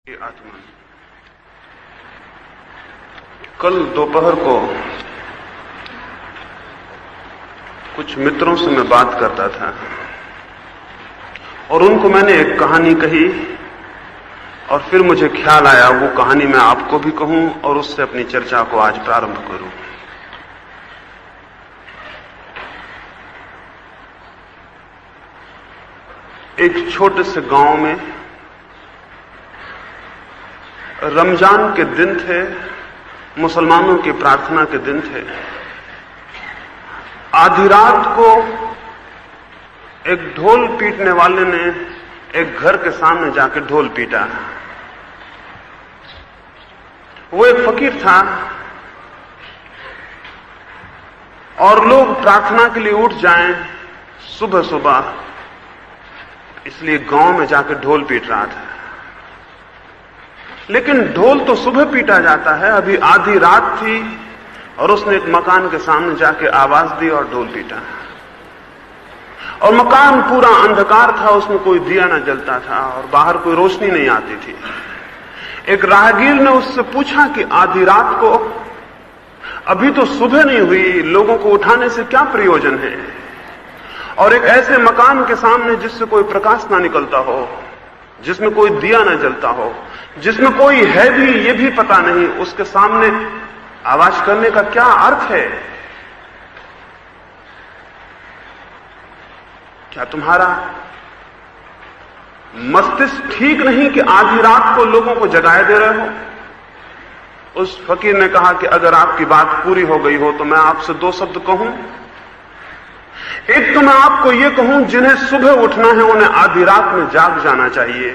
आत्मा। कल दोपहर को कुछ मित्रों से मैं बात करता था और उनको मैंने एक कहानी कही और फिर मुझे ख्याल आया वो कहानी मैं आपको भी कहूं और उससे अपनी चर्चा को आज प्रारंभ करूं। एक छोटे से गांव में रमजान के दिन थे, मुसलमानों की प्रार्थना के दिन थे। आधी रात को एक ढोल पीटने वाले ने एक घर के सामने जाकर ढोल पीटा। वो एक फकीर था और लोग प्रार्थना के लिए उठ जाएं सुबह सुबह, इसलिए गांव में जाकर ढोल पीट रहा था। लेकिन ढोल तो सुबह पीटा जाता है, अभी आधी रात थी और उसने एक मकान के सामने जाके आवाज दी और ढोल पीटा। और मकान पूरा अंधकार था, उसमें कोई दिया न जलता था और बाहर कोई रोशनी नहीं आती थी। एक राहगीर ने उससे पूछा कि आधी रात को, अभी तो सुबह नहीं हुई, लोगों को उठाने से क्या प्रयोजन है? और एक ऐसे मकान के सामने जिससे कोई प्रकाश ना निकलता हो, जिसमें कोई दिया ना जलता हो, जिसमें कोई है भी ये भी पता नहीं, उसके सामने आवाज करने का क्या अर्थ है? क्या तुम्हारा मस्तिष्क ठीक नहीं कि आधी रात को लोगों को जगाए दे रहे हो? उस फकीर ने कहा कि अगर आपकी बात पूरी हो गई हो तो मैं आपसे दो शब्द कहूं। एक तो मैं आपको यह कहूं, जिन्हें सुबह उठना है उन्हें आधी रात में जाग जाना चाहिए,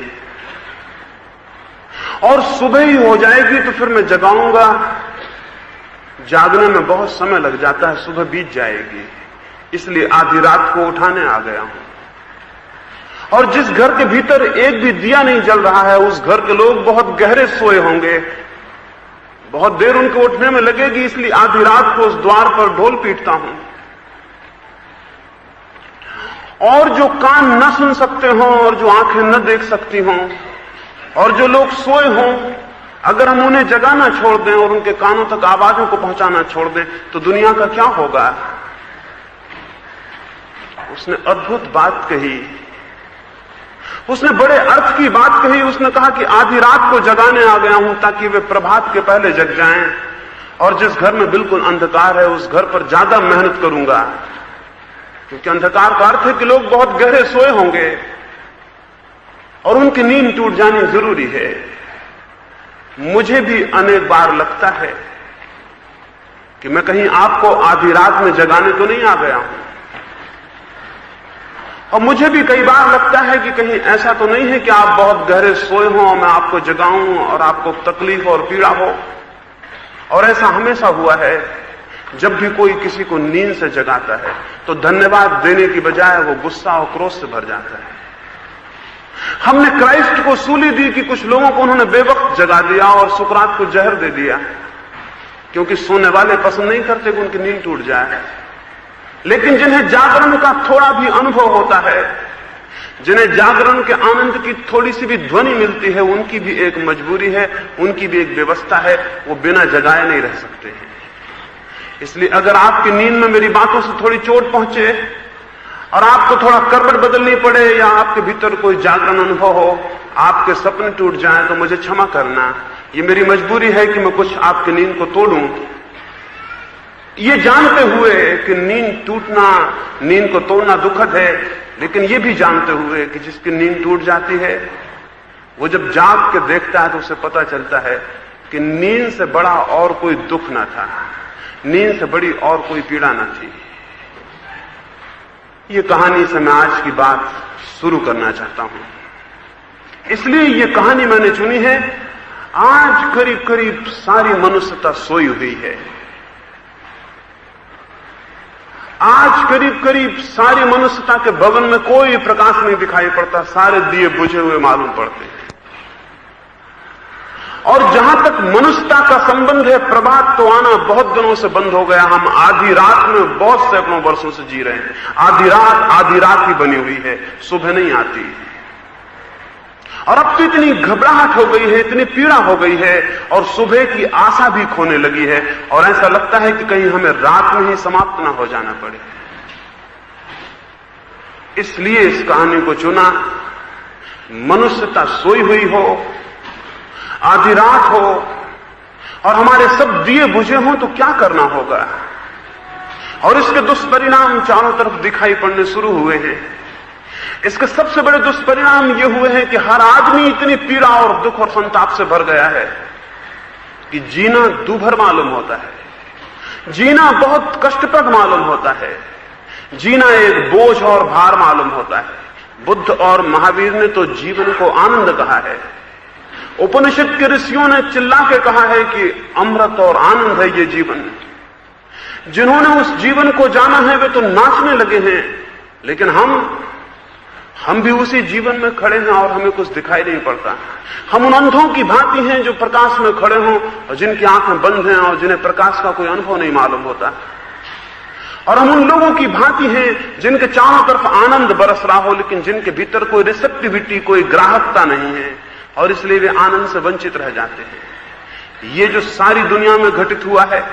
और सुबह ही हो जाएगी तो फिर मैं जगाऊंगा, जागने में बहुत समय लग जाता है, सुबह बीत जाएगी, इसलिए आधी रात को उठाने आ गया हूं। और जिस घर के भीतर एक भी दिया नहीं जल रहा है, उस घर के लोग बहुत गहरे सोए होंगे, बहुत देर उनके उठने में लगेगी, इसलिए आधी रात को उस द्वार पर ढोल पीटता हूं। और जो कान न सुन सकते हों और जो आंखें न देख सकती हों और जो लोग सोए हों, अगर हम उन्हें जगाना छोड़ दें और उनके कानों तक आवाजों को पहुंचाना छोड़ दें तो दुनिया का क्या होगा? उसने अद्भुत बात कही, उसने बड़े अर्थ की बात कही। उसने कहा कि आधी रात को जगाने आ गया हूं ताकि वे प्रभात के पहले जग जाएं, और जिस घर में बिल्कुल अंधकार है उस घर पर ज्यादा मेहनत करूंगा, क्योंकि अंधकार का अर्थ है कि लोग बहुत गहरे सोए होंगे और उनकी नींद टूट जानी जरूरी है। मुझे भी अनेक बार लगता है कि मैं कहीं आपको आधी रात में जगाने तो नहीं आ गया हूं, और मुझे भी कई बार लगता है कि कहीं ऐसा तो नहीं है कि आप बहुत गहरे सोए हों और मैं आपको जगाऊं और आपको तकलीफ और पीड़ा हो। और ऐसा हमेशा हुआ है, जब भी कोई किसी को नींद से जगाता है तो धन्यवाद देने की बजाय वो गुस्सा और क्रोध से भर जाता है। हमने क्राइस्ट को सूली दी कि कुछ लोगों को उन्होंने बेवक्त जगा दिया और सुकरात को जहर दे दिया, क्योंकि सोने वाले पसंद नहीं करते कि उनकी नींद टूट जाए। लेकिन जिन्हें जागरण का थोड़ा भी अनुभव होता है, जिन्हें जागरण के आनंद की थोड़ी सी भी ध्वनि मिलती है, उनकी भी एक मजबूरी है, उनकी भी एक व्यवस्था है, वो बिना जगाए नहीं रह सकते हैं। इसलिए अगर आपकी नींद में मेरी बातों से थोड़ी चोट पहुंचे और आपको थोड़ा करवट बदलनी पड़े या आपके भीतर कोई जागरण अनुभव हो, आपके सपने टूट जाएं, तो मुझे क्षमा करना। ये मेरी मजबूरी है कि मैं कुछ आपकी नींद को तोड़ूं, ये जानते हुए कि नींद टूटना, नींद को तोड़ना दुखद है, लेकिन ये भी जानते हुए कि जिसकी नींद टूट जाती है वो जब जाग के देखता है तो उसे पता चलता है कि नींद से बड़ा और कोई दुख न था, नींद से बड़ी और कोई पीड़ा न थी। ये कहानी से मैं आज की बात शुरू करना चाहता हूं, इसलिए ये कहानी मैंने चुनी है। आज करीब करीब सारी मनुष्यता सोई हुई है, आज करीब करीब सारी मनुष्यता के भवन में कोई प्रकाश नहीं दिखाई पड़ता, सारे दिए बुझे हुए मालूम पड़ते हैं। और जहां तक मनुष्यता का संबंध है, प्रभात तो आना बहुत दिनों से बंद हो गया। हम आधी रात में बहुत सैकड़ों वर्षों से जी रहे हैं। आधी रात ही बनी हुई है, सुबह नहीं आती। और अब तो इतनी घबराहट हो गई है, इतनी पीड़ा हो गई है, और सुबह की आशा भी खोने लगी है, और ऐसा लगता है कि कहीं हमें रात में ही समाप्त ना हो जाना पड़े। इसलिए इस कहानी को चुना। मनुष्यता सोई हुई हो, आधी रात हो, और हमारे सब दिए बुझे हों तो क्या करना होगा, और इसके दुष्परिणाम चारों तरफ दिखाई पड़ने शुरू हुए हैं। इसके सबसे बड़े दुष्परिणाम ये हुए हैं कि हर आदमी इतनी पीड़ा और दुख और संताप से भर गया है कि जीना दूभर मालूम होता है, जीना बहुत कष्टप्रद मालूम होता है, जीना एक बोझ और भार मालूम होता है। बुद्ध और महावीर ने तो जीवन को आनंद कहा है। उपनिषद के ऋषियों ने चिल्ला के कहा है कि अमृत और आनंद है ये जीवन। जिन्होंने उस जीवन को जाना है वे तो नाचने लगे हैं, लेकिन हम भी उसी जीवन में खड़े हैं और हमें कुछ दिखाई नहीं पड़ता। हम उन अंधों की भांति हैं जो प्रकाश में खड़े हों और जिनकी आंखें बंद हैं और जिन्हें प्रकाश का कोई अनुभव नहीं मालूम होता। और हम उन लोगों की भांति हैं जिनके चारों तरफ आनंद बरस रहा हो, लेकिन जिनके भीतर कोई रिसेप्टिविटी, कोई ग्राहकता नहीं है, और इसलिए वे आनंद से वंचित रह जाते हैं। ये जो सारी दुनिया में घटित हुआ है,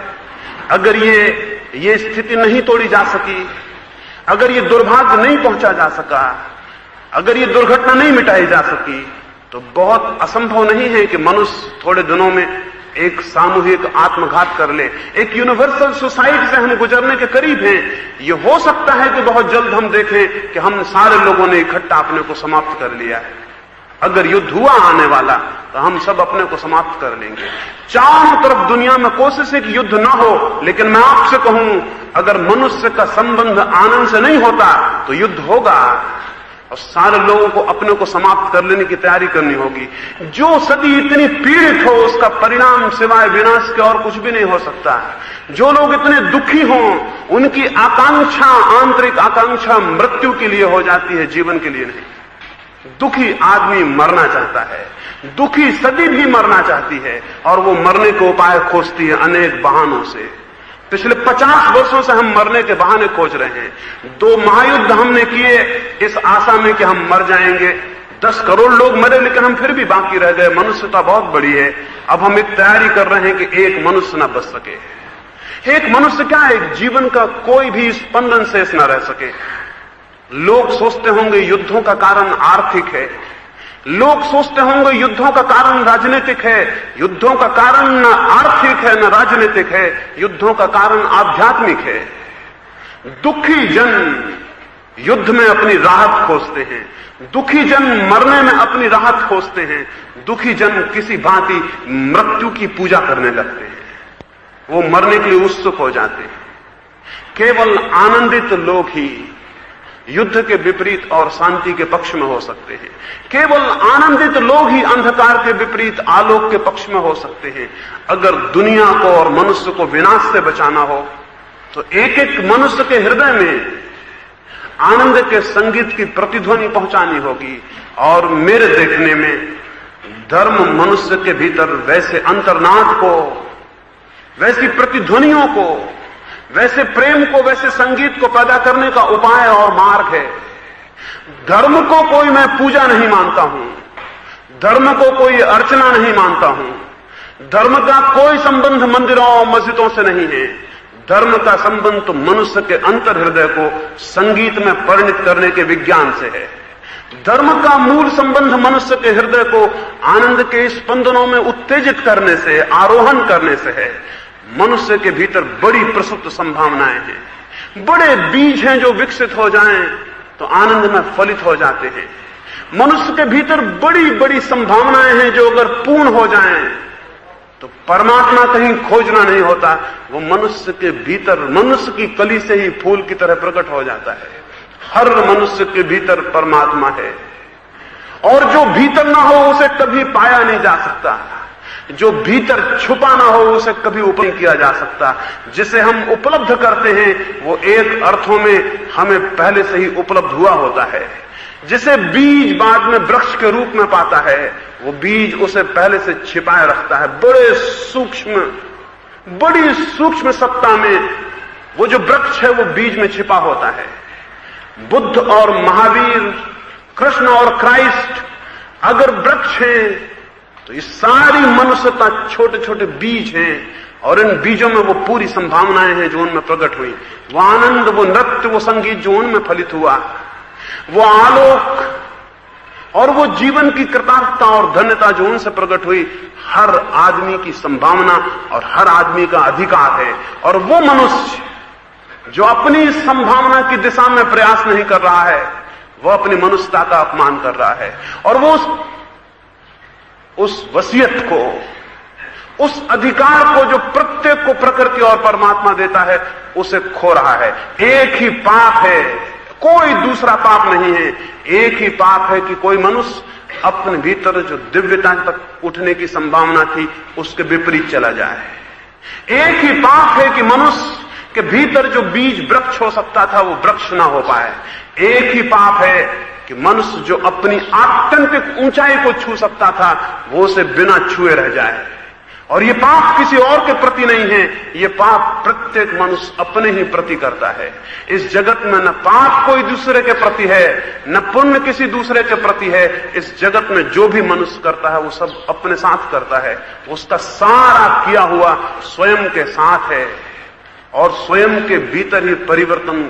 अगर ये स्थिति नहीं तोड़ी जा सकी, अगर ये दुर्भाग्य नहीं पहुंचा जा सका, अगर ये दुर्घटना नहीं मिटाई जा सकी, तो बहुत असंभव नहीं है कि मनुष्य थोड़े दिनों में एक सामूहिक आत्मघात कर ले। एक यूनिवर्सल सुसाइड से हम गुजरने के करीब हैं। ये हो सकता है कि बहुत जल्द हम देखें कि हम सारे लोगों ने इकट्ठा अपने को समाप्त कर लिया है। अगर युद्ध हुआ आने वाला तो हम सब अपने को समाप्त कर लेंगे। चारों तरफ दुनिया में कोशिश है कि युद्ध ना हो, लेकिन मैं आपसे कहूं, अगर मनुष्य का संबंध आनंद से नहीं होता तो युद्ध होगा और सारे लोगों को अपने को समाप्त कर लेने की तैयारी करनी होगी। जो सदी इतनी पीड़ित हो उसका परिणाम सिवाय विनाश के और कुछ भी नहीं हो सकता। जो लोग इतने दुखी हों उनकी आकांक्षा, आंतरिक आकांक्षा मृत्यु के लिए हो जाती है, जीवन के लिए नहीं। दुखी आदमी मरना चाहता है, दुखी सदी भी मरना चाहती है, और वो मरने के उपाय खोजती है अनेक बहानों से। पिछले 50 वर्षों से हम मरने के बहाने खोज रहे हैं। 2 महायुद्ध हमने किए इस आशा में कि हम मर जाएंगे। 10 करोड़ लोग मरे, लेकिन हम फिर भी बाकी रह गए। मनुष्यता बहुत बड़ी है। अब हम एक तैयारी कर रहे हैं कि एक मनुष्य ना बच सके। एक मनुष्य क्या है, जीवन का कोई भी स्पंदन शेष ना रह सके। लोग सोचते होंगे युद्धों का कारण आर्थिक है, लोग सोचते होंगे युद्धों का कारण राजनीतिक है। युद्धों का कारण न आर्थिक है न राजनीतिक है, युद्धों का कारण आध्यात्मिक है। दुखी जन युद्ध में अपनी राहत खोजते हैं, दुखी जन मरने में अपनी राहत खोजते हैं, दुखी जन किसी भांति मृत्यु की पूजा करने लगते हैं। वो मरने के लिए उत्सुक हो जाते हैं। केवल आनंदित लोग ही युद्ध के विपरीत और शांति के पक्ष में हो सकते हैं। केवल आनंदित लोग ही अंधकार के विपरीत आलोक के पक्ष में हो सकते हैं। अगर दुनिया को और मनुष्य को विनाश से बचाना हो तो एक एक मनुष्य के हृदय में आनंद के संगीत की प्रतिध्वनि पहुंचानी होगी। और मेरे देखने में धर्म मनुष्य के भीतर वैसे अंतर्नाद को, वैसी प्रतिध्वनियों को, वैसे प्रेम को, वैसे संगीत को पैदा करने का उपाय और मार्ग है। धर्म को कोई मैं पूजा नहीं मानता हूं, धर्म को कोई अर्चना नहीं मानता हूं, धर्म का कोई संबंध मंदिरों और मस्जिदों से नहीं है। धर्म का संबंध तो मनुष्य के अंतर हृदय को संगीत में परिणत करने के विज्ञान से है। धर्म का मूल संबंध मनुष्य के हृदय को आनंद के स्पंदनों में उत्तेजित करने से, आरोहण करने से है। मनुष्य के भीतर बड़ी प्रसुप्त संभावनाएं हैं, बड़े बीज हैं जो विकसित हो जाएं तो आनंद में फलित हो जाते हैं। मनुष्य के भीतर बड़ी बड़ी संभावनाएं हैं जो अगर पूर्ण हो जाएं तो परमात्मा कहीं खोजना नहीं होता, वो मनुष्य के भीतर, मनुष्य की कली से ही फूल की तरह प्रकट हो जाता है। हर मनुष्य के भीतर परमात्मा है, और जो भीतर ना हो उसे कभी पाया नहीं जा सकता। जो भीतर छुपा ना हो उसे कभी उपलब्ध किया जा सकता। जिसे हम उपलब्ध करते हैं वो एक अर्थों में हमें पहले से ही उपलब्ध हुआ होता है। जिसे बीज बाद में वृक्ष के रूप में पाता है, वो बीज उसे पहले से छिपाए रखता है। बड़ी सूक्ष्म सत्ता में वो जो वृक्ष है वो बीज में छिपा होता है। बुद्ध और महावीर, कृष्ण और क्राइस्ट अगर वृक्ष हैं तो ये सारी मनुष्यता छोटे छोटे बीज हैं, और इन बीजों में वो पूरी संभावनाएं हैं जो उनमें प्रकट हुई, वो आनंद, वो नृत्य, वो संगीत जो उनमें फलित हुआ, वो आलोक और वो जीवन की कृतार्थता और धन्यता जो उनसे प्रकट हुई, हर आदमी की संभावना और हर आदमी का अधिकार है। और वो मनुष्य जो अपनी संभावना की दिशा में प्रयास नहीं कर रहा है, वो अपनी मनुष्यता का अपमान कर रहा है, और वो उस वसीयत को, उस अधिकार को जो प्रत्येक को प्रकृति और परमात्मा देता है, उसे खो रहा है। एक ही पाप है, कोई दूसरा पाप नहीं है। एक ही पाप है कि कोई मनुष्य अपने भीतर जो दिव्यता तक उठने की संभावना थी उसके विपरीत चला जाए। एक ही पाप है कि मनुष्य के भीतर जो बीज वृक्ष हो सकता था वो वृक्ष ना हो पाए। एक ही पाप है कि मनुष्य जो अपनी आत्यंतिक ऊंचाई को छू सकता था वो उसे बिना छुए रह जाए। और ये पाप किसी और के प्रति नहीं है, ये पाप प्रत्येक मनुष्य अपने ही प्रति करता है। इस जगत में न पाप कोई दूसरे के प्रति है, न पुण्य किसी दूसरे के प्रति है। इस जगत में जो भी मनुष्य करता है वो सब अपने साथ करता है। उसका सारा किया हुआ स्वयं के साथ है, और स्वयं के भीतर ही परिवर्तन,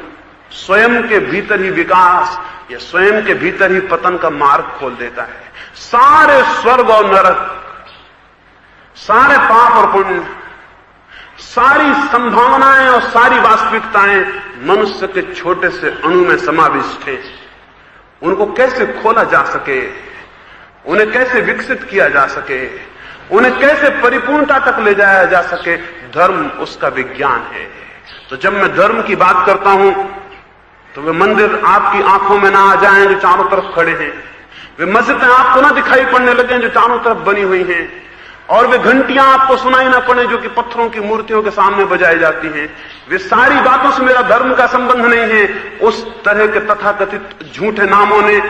स्वयं के भीतर ही विकास, या स्वयं के भीतर ही पतन का मार्ग खोल देता है। सारे स्वर्ग और नरक, सारे पाप और पुण्य, सारी संभावनाएं और सारी वास्तविकताएं मनुष्य के छोटे से अणु में समाविष्ट हैं। उनको कैसे खोला जा सके, उन्हें कैसे विकसित किया जा सके, उन्हें कैसे परिपूर्णता तक ले जाया जा सके, धर्म उसका विज्ञान है। तो जब मैं धर्म की बात करता हूं तो वे मंदिर आपकी आंखों में ना आ जाएं जो चारों तरफ खड़े हैं, वे मस्जिदें आपको ना दिखाई पड़ने लगे जो चारों तरफ बनी हुई हैं, और वे घंटियां आपको सुनाई ना पड़े जो कि पत्थरों की मूर्तियों के सामने बजाई जाती हैं। वे सारी बातों से मेरा धर्म का संबंध नहीं है। उस तरह के तथाकथित झूठे नामों ने,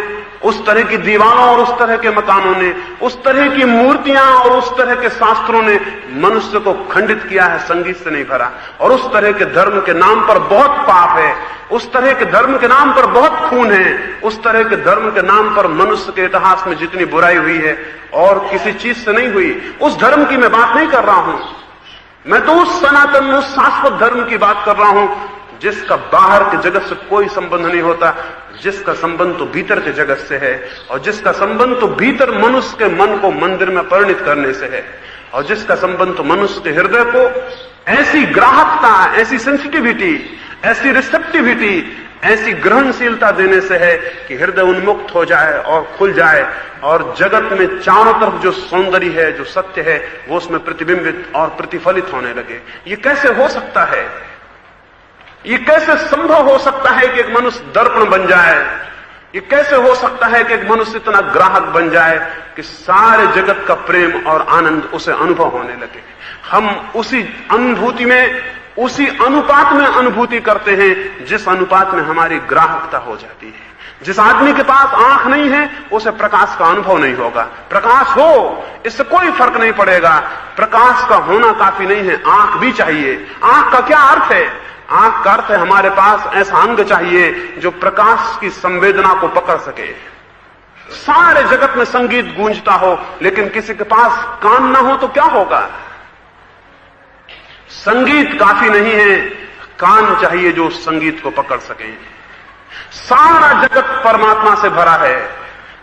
उस तरह की दीवारों और उस तरह के मकानों ने, उस तरह की मूर्तियां और उस तरह के शास्त्रों ने मनुष्य को खंडित किया है, संगीत से नहीं भरा। और उस तरह के धर्म के नाम पर बहुत पाप है, उस तरह के धर्म के नाम पर बहुत खून है, उस तरह के धर्म के नाम पर मनुष्य के इतिहास में जितनी बुराई हुई है और किसी चीज से नहीं हुई। उस धर्म की मैं बात नहीं कर रहा हूं, मैं तो उस सनातन, उस शाश्वत धर्म की बात कर रहा हूं जिसका बाहर के जगत से कोई संबंध नहीं होता, जिसका संबंध तो भीतर के जगत से है, और जिसका संबंध तो भीतर मनुष्य के मन को मंदिर में परिणित करने से है, और जिसका संबंध तो मनुष्य के हृदय को ऐसी ग्राहकता, ऐसी सेंसिटिविटी, ऐसी रिसेप्टिविटी, ऐसी ग्रहणशीलता देने से है कि हृदय उन्मुक्त हो जाए और खुल जाए, और जगत में चारों तरफ जो सौंदर्य है, जो सत्य है, वो उसमें प्रतिबिंबित और प्रतिफलित होने लगे। ये कैसे हो सकता है? ये कैसे संभव हो सकता है कि एक मनुष्य दर्पण बन जाए? ये कैसे हो सकता है कि एक मनुष्य इतना ग्राहक बन जाए कि सारे जगत का प्रेम और आनंद उसे अनुभव होने लगे? हम उसी अनुभूति में, उसी अनुपात में अनुभूति करते हैं जिस अनुपात में हमारी ग्राहकता हो जाती है। जिस आदमी के पास आंख नहीं है उसे प्रकाश का अनुभव नहीं होगा। प्रकाश हो, इससे कोई फर्क नहीं पड़ेगा। प्रकाश का होना काफी नहीं है, आंख भी चाहिए। आंख का क्या अर्थ है? आंख का अर्थ है हमारे पास ऐसा अंग चाहिए जो प्रकाश की संवेदना को पकड़ सके। सारे जगत में संगीत गूंजता हो लेकिन किसी के पास कान ना हो तो क्या होगा? संगीत काफी नहीं है, कान चाहिए जो उस संगीत को पकड़ सके। सारा जगत परमात्मा से भरा है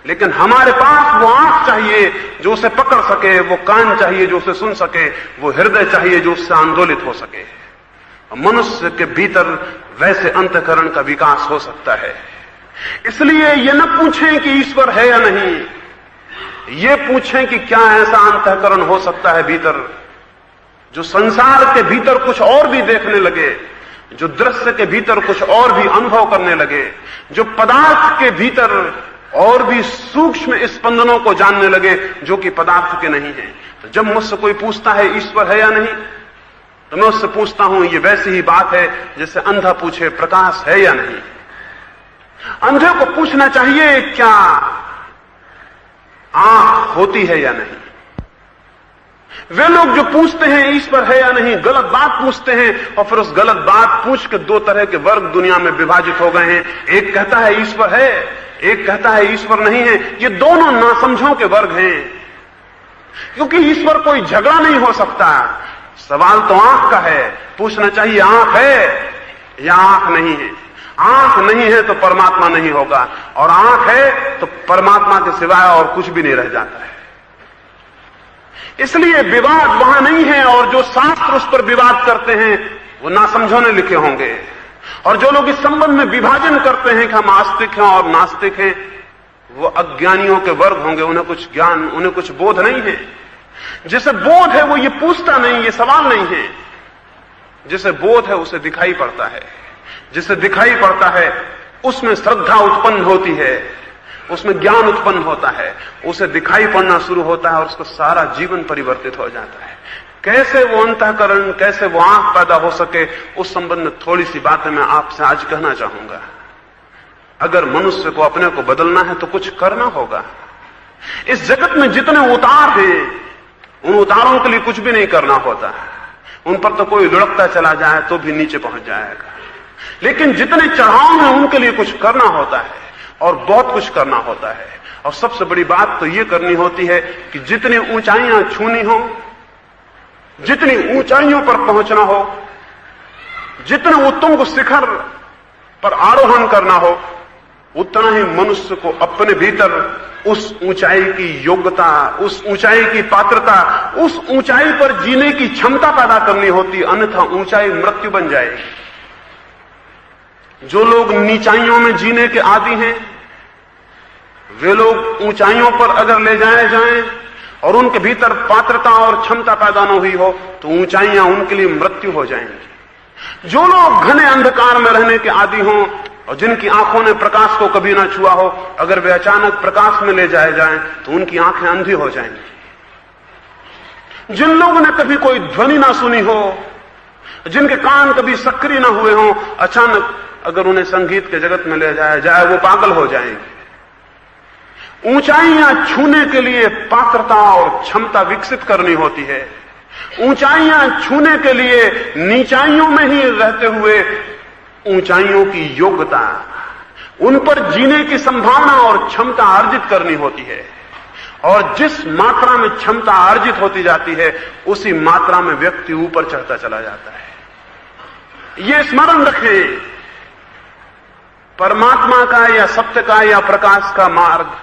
लेकिन हमारे पास वो आंख चाहिए जो उसे पकड़ सके, वो कान चाहिए जो उसे सुन सके, वो हृदय चाहिए जो उससे आंदोलित हो सके। मनुष्य के भीतर वैसे अंतःकरण का विकास हो सकता है। इसलिए ये न पूछें कि ईश्वर है या नहीं, ये पूछें कि क्या ऐसा अंतःकरण हो सकता है भीतर जो संसार के भीतर कुछ और भी देखने लगे, जो दृश्य के भीतर कुछ और भी अनुभव करने लगे, जो पदार्थ के भीतर और भी सूक्ष्म स्पंदनों को जानने लगे जो कि पदार्थ के नहीं है। तो जब मुझसे कोई पूछता है ईश्वर है या नहीं, तो मैं उससे पूछता हूं ये वैसी ही बात है जैसे अंधा पूछे प्रकाश है या नहीं। अंधे को पूछना चाहिए क्या आंख होती है या नहीं। वे लोग जो पूछते हैं ईश्वर है या नहीं, गलत बात पूछते हैं, और फिर उस गलत बात पूछ के दो तरह के वर्ग दुनिया में विभाजित हो गए हैं। एक कहता है ईश्वर है, एक कहता है ईश्वर नहीं है। ये दोनों नासमझों के वर्ग हैं, क्योंकि ईश्वर कोई झगड़ा नहीं हो सकता। सवाल तो आंख का है, पूछना चाहिए आंख है या आंख नहीं है। आंख नहीं है तो परमात्मा नहीं होगा, और आंख है तो परमात्मा के सिवाय और कुछ भी नहीं रह जाता है। इसलिए विवाद वहां नहीं है, और जो शास्त्र उस पर विवाद करते हैं वो नासमझों ने लिखे होंगे। और जो लोग इस संबंध में विभाजन करते हैं कि हम आस्तिक हैं और नास्तिक हैं, वो अज्ञानियों के वर्ग होंगे। उन्हें कुछ ज्ञान, उन्हें कुछ बोध नहीं है। जिसे बोध है वो ये पूछता नहीं, ये सवाल नहीं है। जिसे बोध है उसे दिखाई पड़ता है, जिसे दिखाई पड़ता है उसमें श्रद्धा उत्पन्न होती है, उसमें ज्ञान उत्पन्न होता है, उसे दिखाई पड़ना शुरू होता है और उसका सारा जीवन परिवर्तित हो जाता है। कैसे वो अंतःकरण, कैसे वो आंख पैदा हो सके, उस संबंध में थोड़ी सी बातें मैं आपसे आज कहना चाहूंगा। अगर मनुष्य को अपने को बदलना है तो कुछ करना होगा। इस जगत में जितने उतार हैं, उन उतारों के लिए कुछ भी नहीं करना होता। उन पर तो कोई लुढ़कता चला जाए तो भी नीचे पहुंच जाएगा। लेकिन जितने चढ़ाव हैं उनके लिए कुछ करना होता है, और बहुत कुछ करना होता है। और सबसे बड़ी बात तो ये करनी होती है कि जितनी ऊंचाइयां छूनी हो, जितनी ऊंचाइयों पर पहुंचना हो, जितने उत्तुंग शिखर पर आरोहण करना हो, उतना ही मनुष्य को अपने भीतर उस ऊंचाई की योग्यता, उस ऊंचाई की पात्रता, उस ऊंचाई पर जीने की क्षमता पैदा करनी होती। अन्यथा ऊंचाई मृत्यु बन जाएगी। जो लोग नीचाइयों में जीने के आदी हैं, वे लोग ऊंचाइयों पर अगर ले जाए जाएं और उनके भीतर पात्रता और क्षमता पैदा न हुई हो तो ऊंचाइयां उनके लिए मृत्यु हो जाएंगी। जो लोग घने अंधकार में रहने के आदी हों और जिनकी आंखों ने प्रकाश को कभी ना छुआ हो, अगर वे अचानक प्रकाश में ले जाए जाएं तो उनकी आंखें अंधी हो जाएंगी। जिन लोगों ने कभी कोई ध्वनि ना सुनी हो, जिनके कान कभी सक्रिय ना हुए हों, अचानक अगर उन्हें संगीत के जगत में ले जाया जाए वो पागल हो जाएंगे। ऊंचाइयां छूने के लिए पात्रता और क्षमता विकसित करनी होती है। ऊंचाइयां छूने के लिए नीचाइयों में ही रहते हुए ऊंचाइयों की योग्यता, उन पर जीने की संभावना और क्षमता अर्जित करनी होती है। और जिस मात्रा में क्षमता अर्जित होती जाती है उसी मात्रा में व्यक्ति ऊपर चढ़ता चला जाता है। ये स्मरण रखें, परमात्मा का या सत्य का या प्रकाश का मार्ग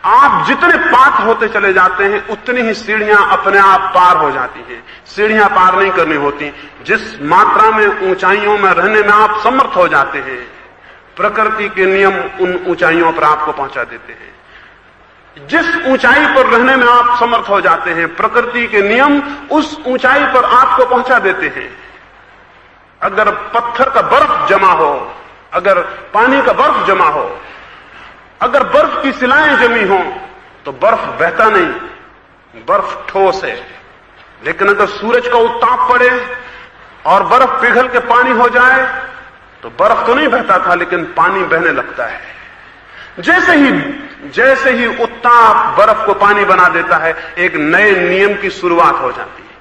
आप जितने पात्र होते चले जाते हैं उतनी ही सीढ़ियां अपने आप पार हो जाती हैं। सीढ़ियां पार नहीं करनी होती। जिस मात्रा में ऊंचाइयों में रहने में आप समर्थ हो जाते हैं, प्रकृति के नियम उन ऊंचाइयों पर आपको पहुंचा देते हैं। जिस ऊंचाई पर रहने में आप समर्थ हो जाते हैं, प्रकृति के नियम उस ऊंचाई पर आपको पहुंचा देते हैं। अगर पत्थर का बर्फ जमा हो, अगर पानी का बर्फ जमा हो, अगर बर्फ की शिलाएं जमी हो तो बर्फ बहता नहीं, बर्फ ठोस है। लेकिन अगर सूरज का उत्ताप पड़े और बर्फ पिघल के पानी हो जाए तो बर्फ तो नहीं बहता था लेकिन पानी बहने लगता है। जैसे ही उत्ताप बर्फ को पानी बना देता है, एक नए नियम की शुरुआत हो जाती है,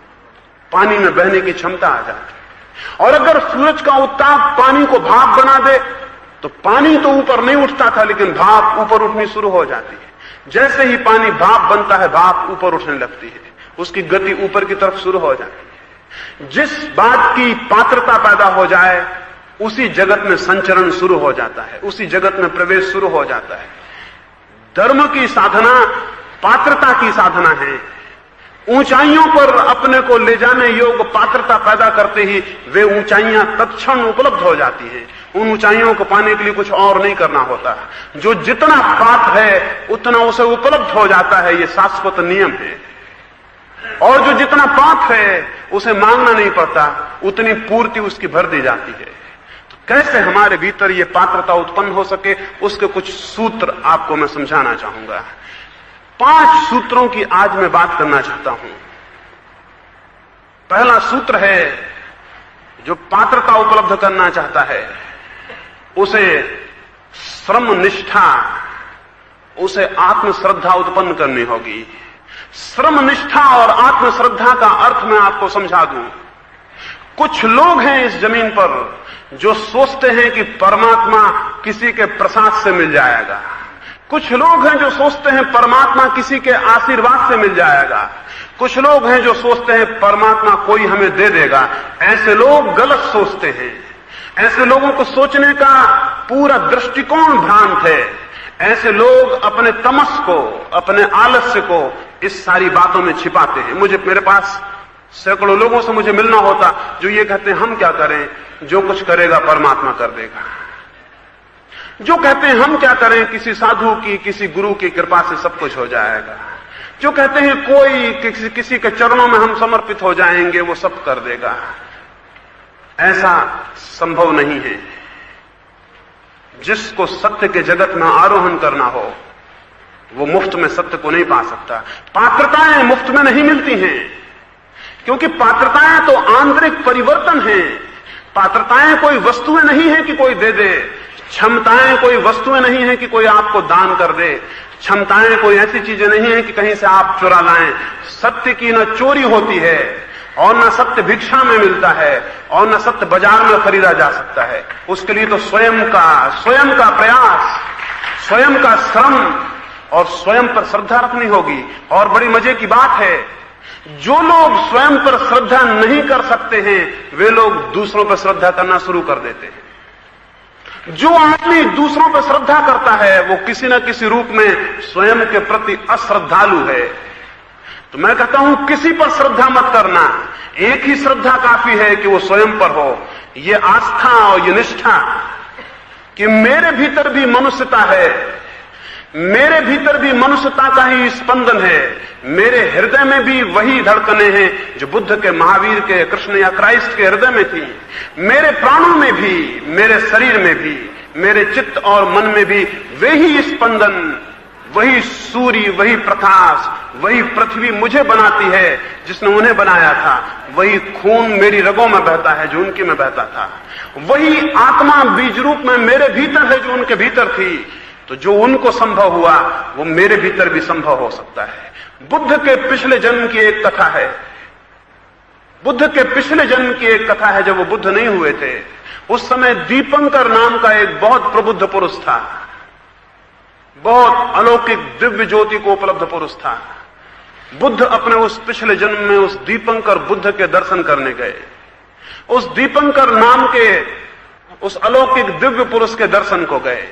पानी में बहने की क्षमता आ जाती है। और अगर सूरज का उत्ताप पानी को भाप बना दे तो पानी तो ऊपर नहीं उठता था लेकिन भाप ऊपर उठनी शुरू हो जाती है। जैसे ही पानी भाप बनता है, भाप ऊपर उठने लगती है, उसकी गति ऊपर की तरफ शुरू हो जाती है। जिस बात की पात्रता पैदा हो जाए उसी जगत में संचरण शुरू हो जाता है, उसी जगत में प्रवेश शुरू हो जाता है। धर्म की साधना पात्रता की साधना है। ऊंचाइयों पर अपने को ले जाने योग्य पात्रता पैदा करते ही वे ऊंचाइयां तत्क्षण उपलब्ध हो जाती हैं। उन ऊंचाइयों को पाने के लिए कुछ और नहीं करना होता। जो जितना पात्र है उतना उसे उपलब्ध हो जाता है, ये शाश्वत नियम है। और जो जितना पात्र है उसे मांगना नहीं पड़ता, उतनी पूर्ति उसकी भर दी जाती है। तो कैसे हमारे भीतर ये पात्रता उत्पन्न हो सके, उसके कुछ सूत्र आपको मैं समझाना चाहूंगा। 5 सूत्रों की आज मैं बात करना चाहता हूं। पहला सूत्र है, जो पात्रता उपलब्ध करना चाहता है उसे श्रम निष्ठा, उसे आत्मश्रद्धा उत्पन्न करनी होगी। श्रम निष्ठा और आत्मश्रद्धा का अर्थ मैं आपको समझा दूं। कुछ लोग हैं इस जमीन पर जो सोचते हैं कि परमात्मा किसी के प्रसाद से मिल जाएगा। कुछ लोग हैं जो सोचते हैं परमात्मा किसी के आशीर्वाद से मिल जाएगा। कुछ लोग हैं जो सोचते हैं परमात्मा कोई हमें दे देगा। ऐसे लोग गलत सोचते हैं। ऐसे लोगों को सोचने का पूरा दृष्टिकोण भ्रांत है। ऐसे लोग अपने तमस को, अपने आलस्य को इस सारी बातों में छिपाते हैं। मेरे पास सैकड़ों लोगों से मुझे मिलना होता जो ये कहते हैं हम क्या करें, जो कुछ करेगा परमात्मा कर देगा। जो कहते हैं हम क्या करें, किसी साधु की, किसी गुरु की कृपा से सब कुछ हो जाएगा। जो कहते हैं कोई किसी के चरणों में हम समर्पित हो जाएंगे, वो सब कर देगा। ऐसा संभव नहीं है। जिसको सत्य के जगत में आरोहण करना हो वो मुफ्त में सत्य को नहीं पा सकता। पात्रताएं मुफ्त में नहीं मिलती हैं, क्योंकि पात्रताएं तो आंतरिक परिवर्तन हैं। पात्रताएं कोई वस्तुएं नहीं है कि कोई दे दे। क्षमताएं कोई वस्तुएं नहीं है कि कोई आपको दान कर दे। क्षमताएं कोई ऐसी चीजें नहीं है कि कहीं से आप चुरा लाएं। सत्य की न चोरी होती है और न सत्य भिक्षा में मिलता है और न सत्य बाजार में खरीदा जा सकता है। उसके लिए तो स्वयं का प्रयास, स्वयं का श्रम और स्वयं पर श्रद्धा रखनी होगी। और बड़ी मजे की बात है, जो लोग स्वयं पर श्रद्धा नहीं कर सकते हैं वे लोग दूसरों पर श्रद्धा करना शुरू कर देते हैं। जो आदमी दूसरों पर श्रद्धा करता है वो किसी न किसी रूप में स्वयं के प्रति अश्रद्धालु है। तो मैं कहता हूं किसी पर श्रद्धा मत करना। एक ही श्रद्धा काफी है कि वो स्वयं पर हो। ये आस्था और ये निष्ठा कि मेरे भीतर भी मनुष्यता है, मेरे भीतर भी मनुष्यता का ही स्पंदन है। मेरे हृदय में भी वही धड़कनें हैं जो बुद्ध के, महावीर के, कृष्ण या क्राइस्ट के हृदय में थी। मेरे प्राणों में भी, मेरे शरीर में भी, मेरे चित्त और मन में भी वही स्पंदन, वही सूर्य, वही प्रकाश, वही पृथ्वी मुझे बनाती है जिसने उन्हें बनाया था। वही खून मेरी रगों में बहता है जो उनकी में बहता था। वही आत्मा बीज रूप में मेरे भीतर है जो उनके भीतर थी। तो जो उनको संभव हुआ वो मेरे भीतर भी संभव हो सकता है। बुद्ध के पिछले जन्म की एक कथा है। बुद्ध के पिछले जन्म की एक कथा है। जब वो बुद्ध नहीं हुए थे उस समय दीपंकर नाम का एक बहुत प्रबुद्ध पुरुष था, बहुत अलौकिक दिव्य ज्योति को उपलब्ध पुरुष था। बुद्ध अपने उस पिछले जन्म में उस दीपंकर बुद्ध के दर्शन करने गए। उस दीपंकर नाम के उस अलौकिक दिव्य पुरुष के दर्शन को गए।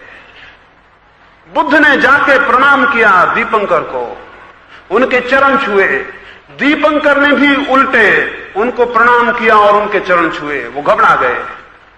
बुद्ध ने जाके प्रणाम किया दीपंकर को, उनके चरण छुए। दीपंकर ने भी उल्टे उनको प्रणाम किया और उनके चरण छुए। वो घबरा गए।